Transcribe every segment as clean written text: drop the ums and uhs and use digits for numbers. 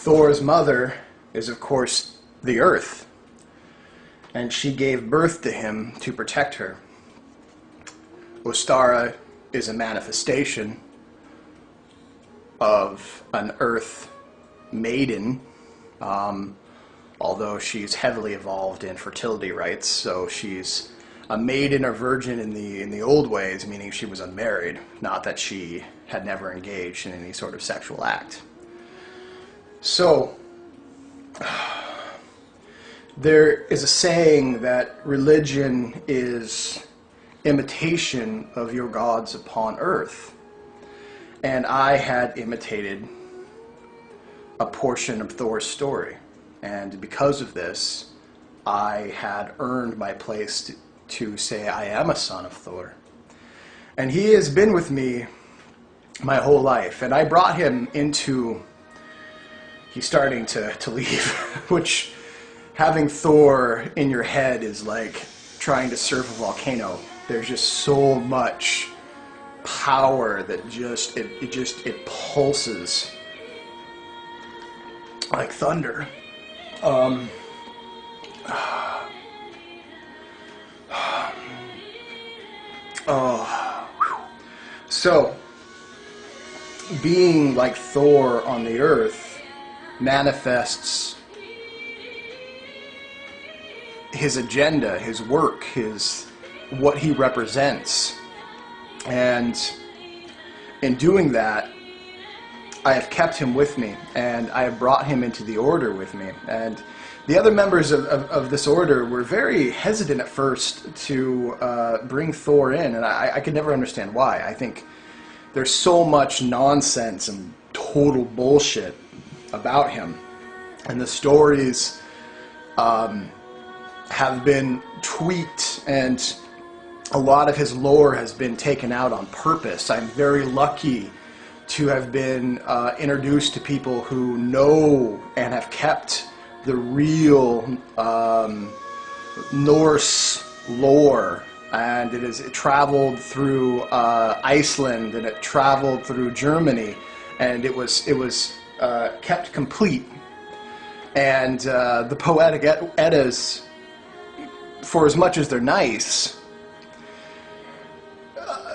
Thor's mother is, of course, the earth, and she gave birth to him to protect her. Ostara is a manifestation of an earth maiden, although she's heavily evolved in fertility rites, so she's a maiden or virgin in the old ways, meaning she was unmarried, not that she had never engaged in any sort of sexual act. So, there is a saying that religion is imitation of your gods upon earth. And I had imitated a portion of Thor's story. And because of this, I had earned my place to say I am a son of Thor. And he has been with me my whole life. And I brought him into... He's starting to leave, which having Thor in your head is like trying to surf a volcano. There's just so much power that it pulses like thunder. So being like Thor on the earth manifests his agenda, his work, what he represents. And in doing that, I have kept him with me, and I have brought him into the order with me. And the other members of this order were very hesitant at first to bring Thor in, and I could never understand why. I think there's so much nonsense and total bullshit about him, and the stories have been tweaked, and a lot of his lore has been taken out on purpose. I'm very lucky to have been introduced to people who know and have kept the real Norse lore, and it traveled through Iceland, and it traveled through Germany, and it was kept complete. And the poetic Eddas, for as much as they're nice,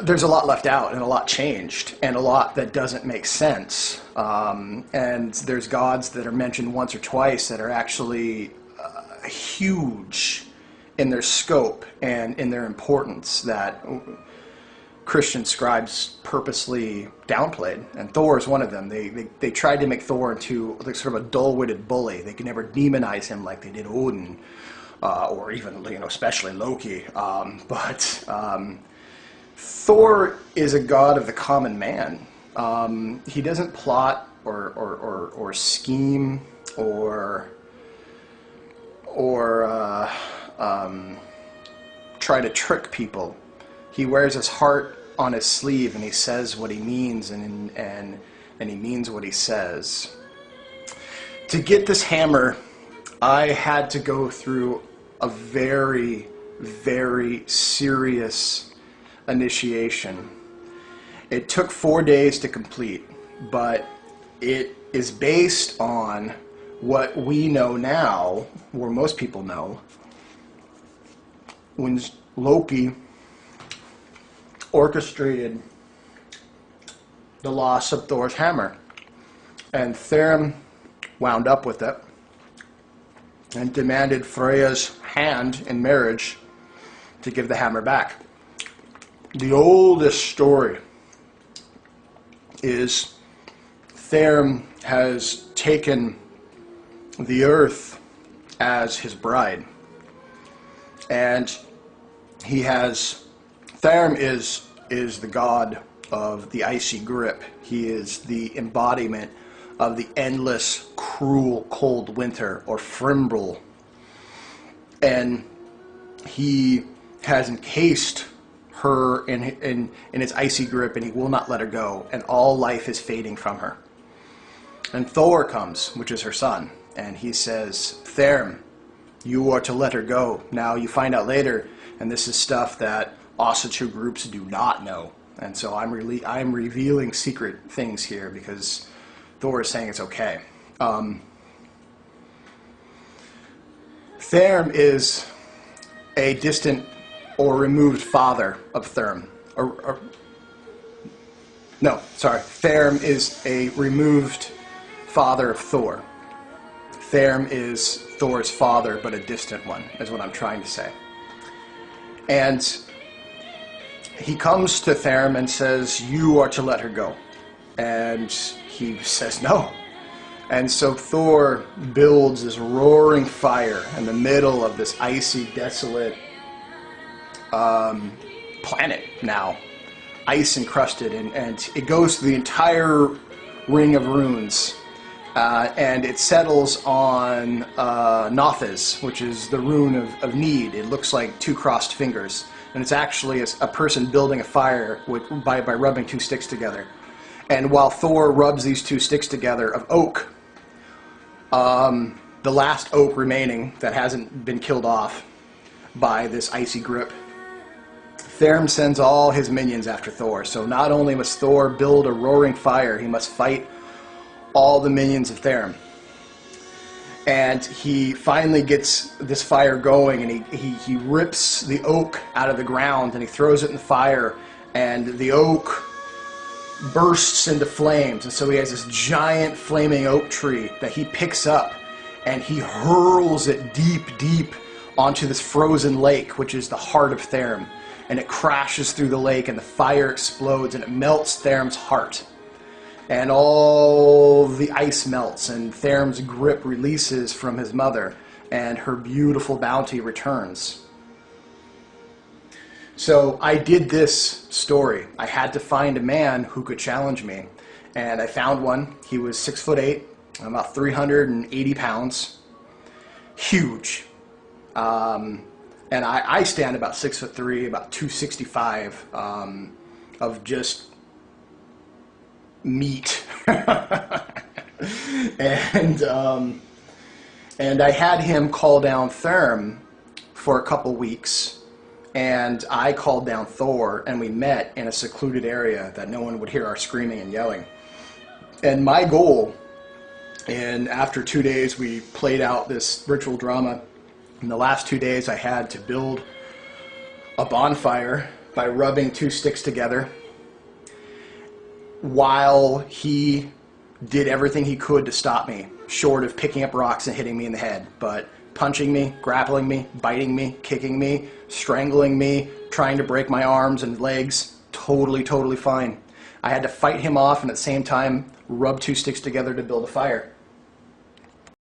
there's a lot left out and a lot changed and a lot that doesn't make sense. And there's gods that are mentioned once or twice that are actually huge in their scope and in their importance that Christian scribes purposely downplayed, and Thor is one of them. They tried to make Thor into like sort of a dull-witted bully. They could never demonize him like they did Odin, or even especially Loki. But Thor is a god of the common man. He doesn't plot or scheme or try to trick people. He wears his heart on his sleeve, and he says what he means, and he means what he says. To get this hammer, I had to go through a very, very serious initiation. It took 4 days to complete, but it is based on what we know now, or most people know, when Loki orchestrated the loss of Thor's hammer, and Thor wound up with it and demanded Freya's hand in marriage to give the hammer back. The oldest story is Thor has taken the earth as his bride, and Thor is the god of the icy grip. He is the embodiment of the endless, cruel, cold winter, or Frimble. And he has encased her in his icy grip, and he will not let her go, and all life is fading from her. And Thor comes, which is her son, and he says, Thor, you are to let her go. Now you find out later, and this is stuff that Osage groups do not know. And so I'm revealing secret things here because Thor is saying it's okay. Therm is a distant or removed father of Therm. No, sorry. Therm is a removed father of Thor. Therm is Thor's father, but a distant one, is what I'm trying to say. And he comes to Therm and says, "You are to let her go." And he says no. And so Thor builds this roaring fire in the middle of this icy, desolate planet now. Ice encrusted, and it goes through the entire ring of runes. And it settles on Nothes, which is the rune of need. It looks like two crossed fingers. And it's actually a person building a fire by rubbing two sticks together. And while Thor rubs these two sticks together of oak, the last oak remaining that hasn't been killed off by this icy grip, Therm sends all his minions after Thor. So not only must Thor build a roaring fire, he must fight all the minions of Therm. And he finally gets this fire going, and he rips the oak out of the ground and he throws it in the fire, and the oak bursts into flames. And so he has this giant flaming oak tree that he picks up and he hurls it deep, deep onto this frozen lake, which is the heart of Therm. And it crashes through the lake, and the fire explodes, and it melts Therm's heart. And all the ice melts, and Therm's grip releases from his mother, and her beautiful bounty returns. So I did this story. I had to find a man who could challenge me. And I found one. He was 6'8", about 380 pounds. Huge. And I stand about 6'3", about 265, of just meat. and I had him call down Therm for a couple weeks, and I called down Thor, and we met in a secluded area that no one would hear our screaming and yelling. And my goal, and after 2 days we played out this ritual drama. In the last 2 days I had to build a bonfire by rubbing two sticks together, while he did everything he could to stop me, short of picking up rocks and hitting me in the head. But punching me, grappling me, biting me, kicking me, strangling me, trying to break my arms and legs, totally fine. I had to fight him off and at the same time rub two sticks together to build a fire.